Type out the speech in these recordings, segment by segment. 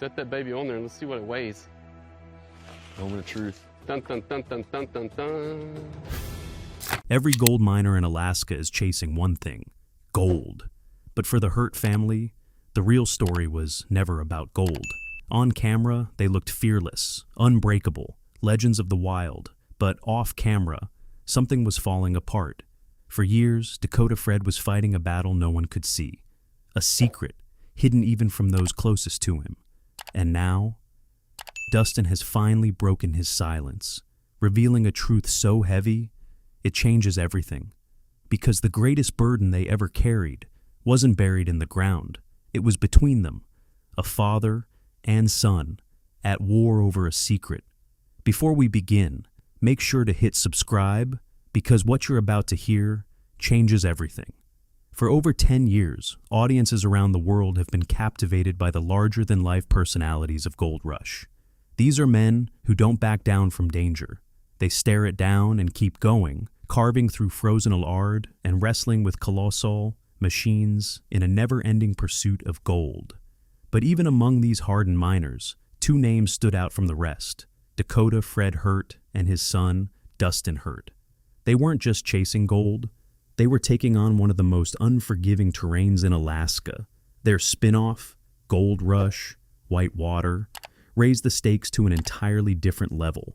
Set that baby on there and let's see what it weighs. Moment of truth. Dun, dun, dun, dun, dun, dun, dun. Every gold miner in Alaska is chasing one thing: gold. But for the Hurt family, the real story was never about gold. On camera, they looked fearless, unbreakable, legends of the wild. But off camera, something was falling apart. For years, Dakota Fred was fighting a battle no one could see. A secret, hidden even from those closest to him. And now, Dustin has finally broken his silence, revealing a truth so heavy, it changes everything. Because the greatest burden they ever carried wasn't buried in the ground. It was between them, a father and son, at war over a secret. Before we begin, make sure to hit subscribe, because what you're about to hear changes everything. For over 10 years, audiences around the world have been captivated by the larger-than-life personalities of Gold Rush. These are men who don't back down from danger. They stare it down and keep going, carving through frozen ard and wrestling with colossal machines in a never-ending pursuit of gold. But even among these hardened miners, two names stood out from the rest: Dakota Fred Hurt and his son, Dustin Hurt. They weren't just chasing gold, they were taking on one of the most unforgiving terrains in Alaska. Their spin-off, Gold Rush, White Water, raised the stakes to an entirely different level.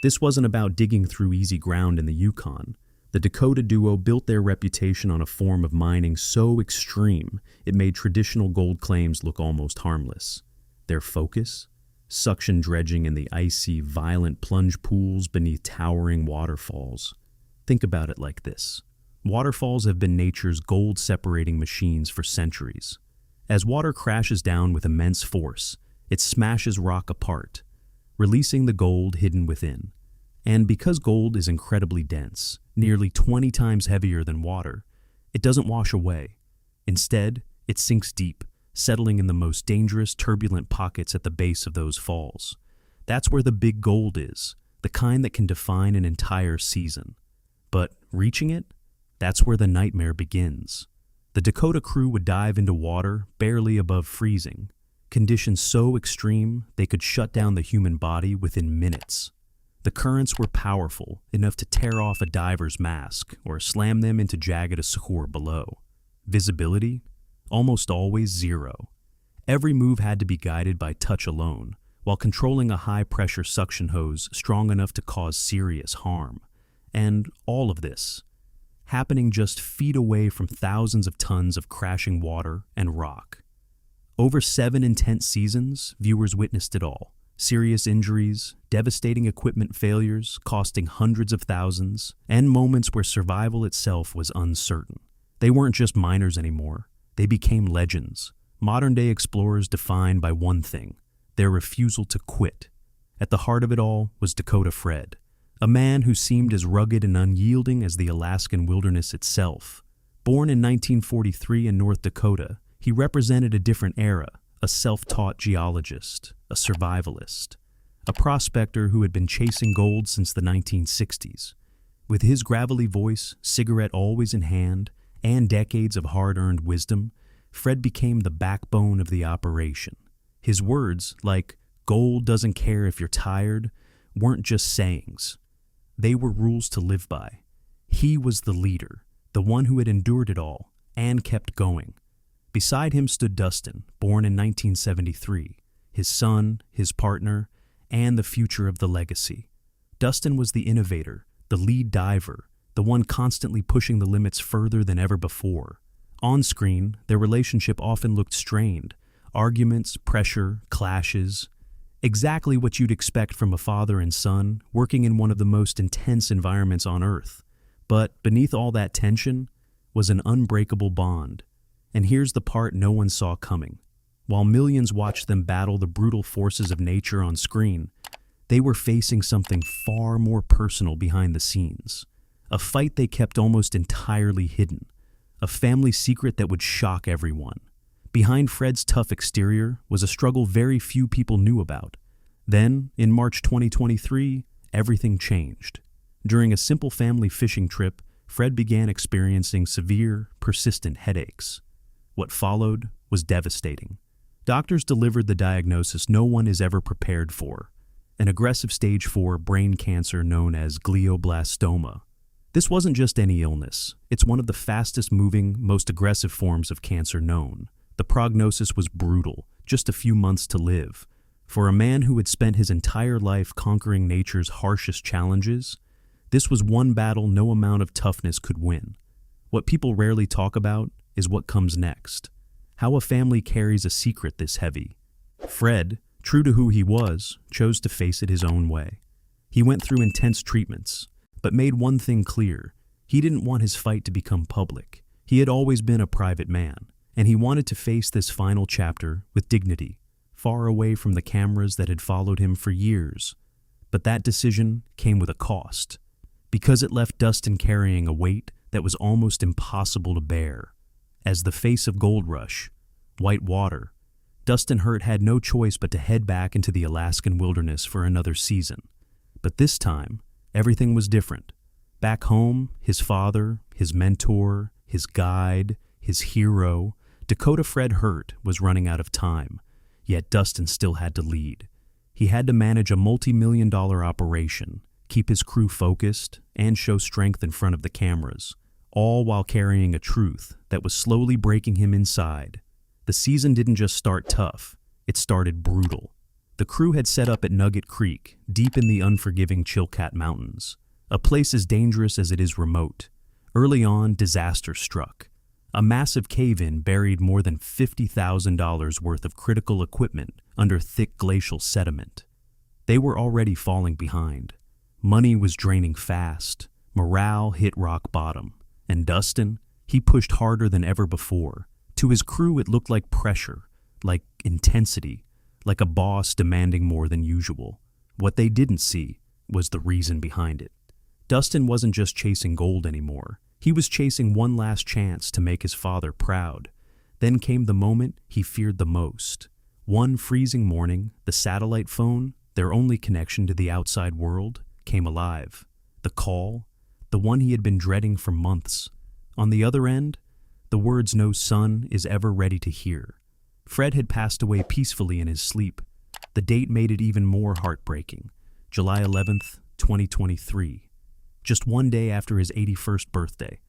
This wasn't about digging through easy ground in the Yukon. The Dakota duo built their reputation on a form of mining so extreme it made traditional gold claims look almost harmless. Their focus? Suction dredging in the icy, violent plunge pools beneath towering waterfalls. Think about it like this. Waterfalls have been nature's gold-separating machines for centuries. As water crashes down with immense force, it smashes rock apart, releasing the gold hidden within. And because gold is incredibly dense, nearly 20 times heavier than water, it doesn't wash away. Instead, it sinks deep, settling in the most dangerous, turbulent pockets at the base of those falls. That's where the big gold is, the kind that can define an entire season. But reaching it? That's where the nightmare begins. The Dakota crew would dive into water barely above freezing, conditions so extreme they could shut down the human body within minutes. The currents were powerful, enough to tear off a diver's mask or slam them into jagged suhor below. Visibility? Almost always zero. Every move had to be guided by touch alone, while controlling a high-pressure suction hose strong enough to cause serious harm. And all of this, happening just feet away from thousands of tons of crashing water and rock. Over 7 intense seasons, viewers witnessed it all. Serious injuries, devastating equipment failures costing hundreds of thousands, and moments where survival itself was uncertain. They weren't just miners anymore. They became legends, modern-day explorers defined by one thing: their refusal to quit. At the heart of it all was Dakota Fred, a man who seemed as rugged and unyielding as the Alaskan wilderness itself. Born in 1943 in North Dakota, he represented a different era, a self-taught geologist, a survivalist, a prospector who had been chasing gold since the 1960s. With his gravelly voice, cigarette always in hand, and decades of hard-earned wisdom, Fred became the backbone of the operation. His words, like "gold doesn't care if you're tired," weren't just sayings. They were rules to live by. He was the leader, the one who had endured it all and kept going. Beside him stood Dustin, born in 1973, his son, his partner, and the future of the legacy. Dustin was the innovator, the lead diver, the one constantly pushing the limits further than ever before. On screen, their relationship often looked strained. Arguments, pressure, clashes. Exactly what you'd expect from a father and son working in one of the most intense environments on Earth. But beneath all that tension was an unbreakable bond. And here's the part no one saw coming. While millions watched them battle the brutal forces of nature on screen, they were facing something far more personal behind the scenes. A fight they kept almost entirely hidden. A family secret that would shock everyone. Behind Fred's tough exterior was a struggle very few people knew about. Then, in March 2023, everything changed. During a simple family fishing trip, Fred began experiencing severe, persistent headaches. What followed was devastating. Doctors delivered the diagnosis no one is ever prepared for, an aggressive stage 4 brain cancer known as glioblastoma. This wasn't just any illness. It's one of the fastest-moving, most aggressive forms of cancer known. The prognosis was brutal, just a few months to live. For a man who had spent his entire life conquering nature's harshest challenges, this was one battle no amount of toughness could win. What people rarely talk about is what comes next. How a family carries a secret this heavy. Fred, true to who he was, chose to face it his own way. He went through intense treatments, but made one thing clear. He didn't want his fight to become public. He had always been a private man, and he wanted to face this final chapter with dignity, far away from the cameras that had followed him for years. But that decision came with a cost, because it left Dustin carrying a weight that was almost impossible to bear. As the face of Gold Rush, white water, Dustin Hurt had no choice but to head back into the Alaskan wilderness for another season. But this time, everything was different. Back home, his father, his mentor, his guide, his hero, Dakota Fred Hurt was running out of time, yet Dustin still had to lead. He had to manage a multi-million-dollar operation, keep his crew focused, and show strength in front of the cameras, all while carrying a truth that was slowly breaking him inside. The season didn't just start tough, it started brutal. The crew had set up at Nugget Creek, deep in the unforgiving Chilkat Mountains, a place as dangerous as it is remote. Early on, disaster struck. A massive cave-in buried more than $50,000 worth of critical equipment under thick glacial sediment. They were already falling behind. Money was draining fast. Morale hit rock bottom. And Dustin, he pushed harder than ever before. To his crew, it looked like pressure, like intensity, like a boss demanding more than usual. What they didn't see was the reason behind it. Dustin wasn't just chasing gold anymore. He was chasing one last chance to make his father proud. Then came the moment he feared the most. One freezing morning, the satellite phone, their only connection to the outside world, came alive. The call, the one he had been dreading for months. On the other end, the words no son is ever ready to hear. Fred had passed away peacefully in his sleep. The date made it even more heartbreaking. July 11th, 2023. Just one day after his 81st birthday.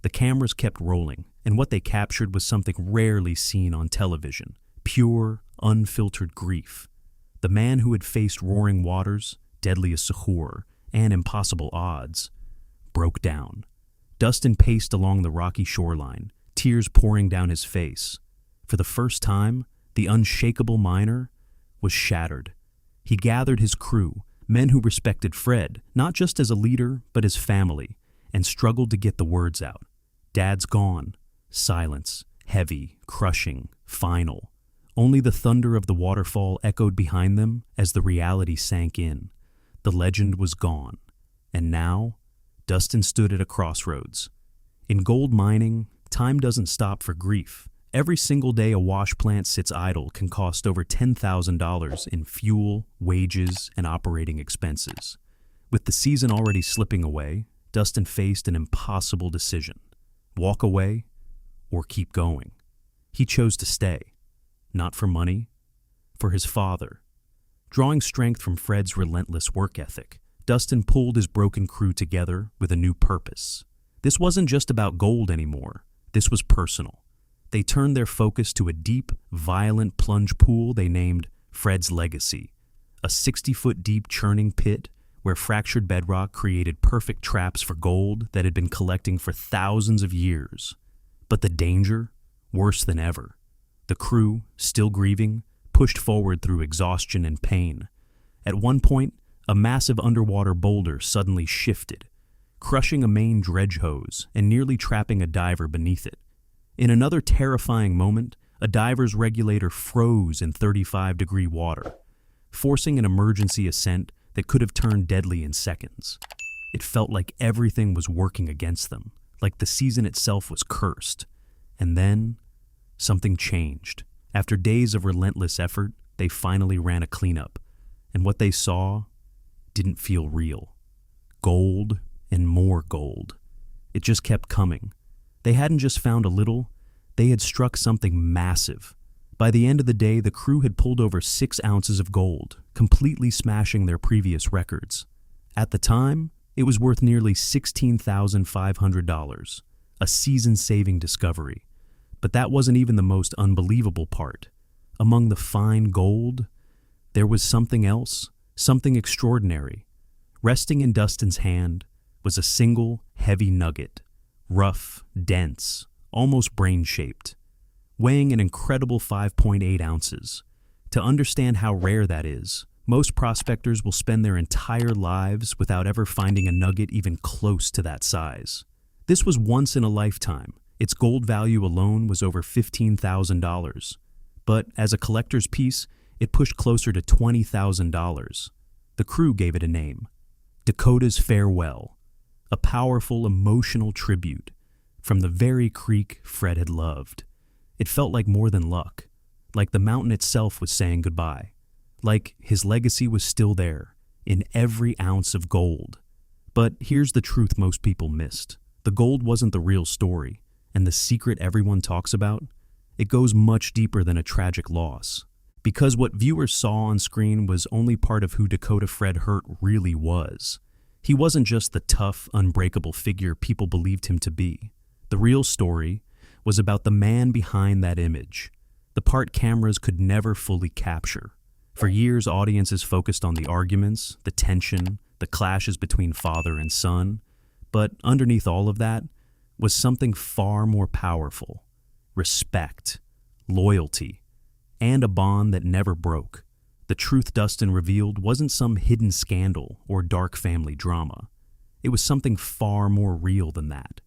The cameras kept rolling, and what they captured was something rarely seen on television. Pure, unfiltered grief. The man who had faced roaring waters, deadly as Sahur, and impossible odds, broke down. Dustin paced along the rocky shoreline, tears pouring down his face. For the first time, the unshakable miner was shattered. He gathered his crew, men who respected Fred, not just as a leader, but as family, and struggled to get the words out. Dad's gone. Silence, heavy, crushing, final. Only the thunder of the waterfall echoed behind them as the reality sank in. The legend was gone. And now, Dustin stood at a crossroads. In gold mining, time doesn't stop for grief. Every single day a wash plant sits idle can cost over $10,000 in fuel, wages, and operating expenses. With the season already slipping away, Dustin faced an impossible decision. Walk away or keep going. He chose to stay. Not for money, for his father. Drawing strength from Fred's relentless work ethic, Dustin pulled his broken crew together with a new purpose. This wasn't just about gold anymore. This was personal. They turned their focus to a deep, violent plunge pool they named Fred's Legacy, a 60-foot deep churning pit where fractured bedrock created perfect traps for gold that had been collecting for thousands of years. But the danger, worse than ever. The crew, still grieving, pushed forward through exhaustion and pain. At one point, a massive underwater boulder suddenly shifted, crushing a main dredge hose and nearly trapping a diver beneath it. In another terrifying moment, a diver's regulator froze in 35-degree water, forcing an emergency ascent that could have turned deadly in seconds. It felt like everything was working against them, like the season itself was cursed. And then, something changed. After days of relentless effort, they finally ran a cleanup, and what they saw didn't feel real. Gold and more gold. It just kept coming. They hadn't just found a little, they had struck something massive. By the end of the day, the crew had pulled over 6 ounces of gold, completely smashing their previous records. At the time, it was worth nearly $16,500, a season-saving discovery. But that wasn't even the most unbelievable part. Among the fine gold, there was something else, something extraordinary. Resting in Dustin's hand was a single, heavy nugget, rough, dense, almost brain-shaped, weighing an incredible 5.8 ounces. To understand how rare that is, most prospectors will spend their entire lives without ever finding a nugget even close to that size. This was once in a lifetime. Its gold value alone was over $15,000. But as a collector's piece, it pushed closer to $20,000. The crew gave it a name: Dakota's Farewell, a powerful, emotional tribute from the very creek Fred had loved. It felt like more than luck, like the mountain itself was saying goodbye, like his legacy was still there, in every ounce of gold. But here's the truth most people missed. The gold wasn't the real story, and the secret everyone talks about, it goes much deeper than a tragic loss. Because what viewers saw on screen was only part of who Dakota Fred Hurt really was. He wasn't just the tough, unbreakable figure people believed him to be. The real story was about the man behind that image, the part cameras could never fully capture. For years, audiences focused on the arguments, the tension, the clashes between father and son, but underneath all of that was something far more powerful: respect, loyalty, and a bond that never broke. The truth Dustin revealed wasn't some hidden scandal or dark family drama. It was something far more real than that.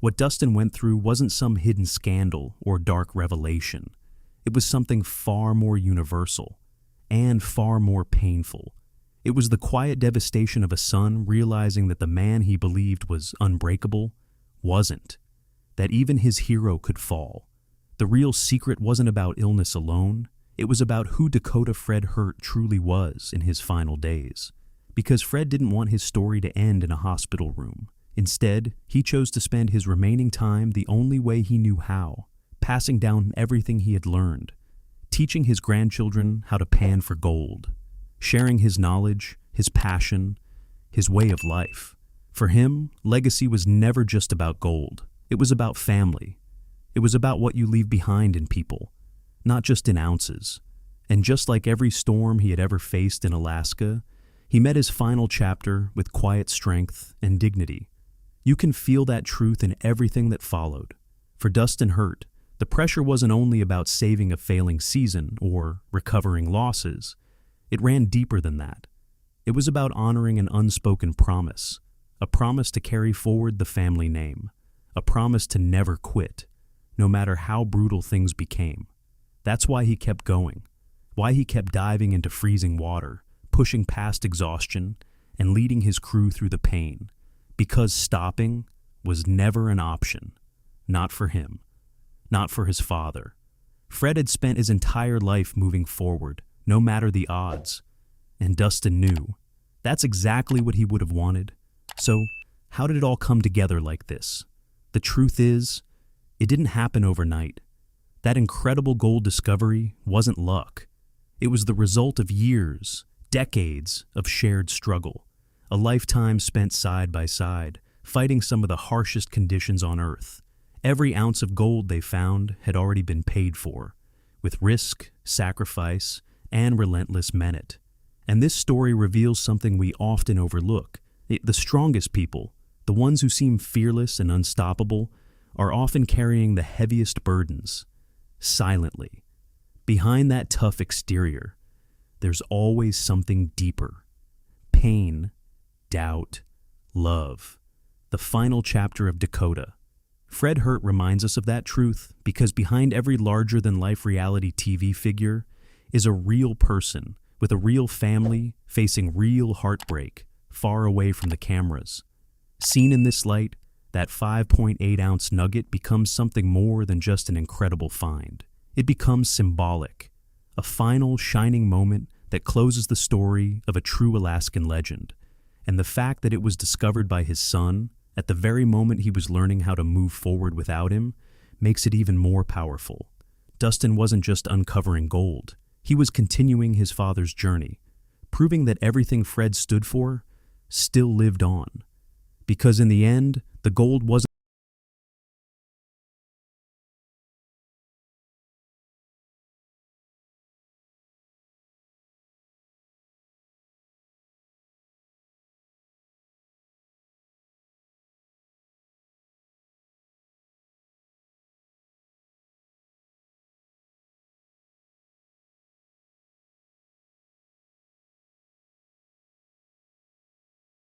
What Dustin went through wasn't some hidden scandal or dark revelation. It was something far more universal and far more painful. It was the quiet devastation of a son realizing that the man he believed was unbreakable wasn't, that even his hero could fall. The real secret wasn't about illness alone. It was about who Dakota Fred Hurt truly was in his final days. Because Fred didn't want his story to end in a hospital room. Instead, he chose to spend his remaining time the only way he knew how, passing down everything he had learned, teaching his grandchildren how to pan for gold, sharing his knowledge, his passion, his way of life. For him, legacy was never just about gold. It was about family. It was about what you leave behind in people, not just in ounces. And just like every storm he had ever faced in Alaska, he met his final chapter with quiet strength and dignity. You can feel that truth in everything that followed. For Dustin Hurt, the pressure wasn't only about saving a failing season or recovering losses. It ran deeper than that. It was about honoring an unspoken promise, a promise to carry forward the family name, a promise to never quit, no matter how brutal things became. That's why he kept going, why he kept diving into freezing water, pushing past exhaustion, and leading his crew through the pain. Because stopping was never an option. Not for him. Not for his father. Fred had spent his entire life moving forward, no matter the odds. And Dustin knew. That's exactly what he would have wanted. So, how did it all come together like this? The truth is, it didn't happen overnight. That incredible gold discovery wasn't luck. It was the result of years, decades of shared struggle. A lifetime spent side by side, fighting some of the harshest conditions on Earth. Every ounce of gold they found had already been paid for, with risk, sacrifice, and relentless merit. And this story reveals something we often overlook. The strongest people, the ones who seem fearless and unstoppable, are often carrying the heaviest burdens, silently. Behind that tough exterior, there's always something deeper. Pain, doubt, love. The final chapter of Dakota. Fred Hurt reminds us of that truth because behind every larger-than-life reality TV figure is a real person with a real family facing real heartbreak far away from the cameras. Seen in this light, that 5.8-ounce nugget becomes something more than just an incredible find. It becomes symbolic, a final shining moment that closes the story of a true Alaskan legend. And the fact that it was discovered by his son at the very moment he was learning how to move forward without him makes it even more powerful. Dustin wasn't just uncovering gold. He was continuing his father's journey, proving that everything Fred stood for still lived on. Because in the end, the gold wasn't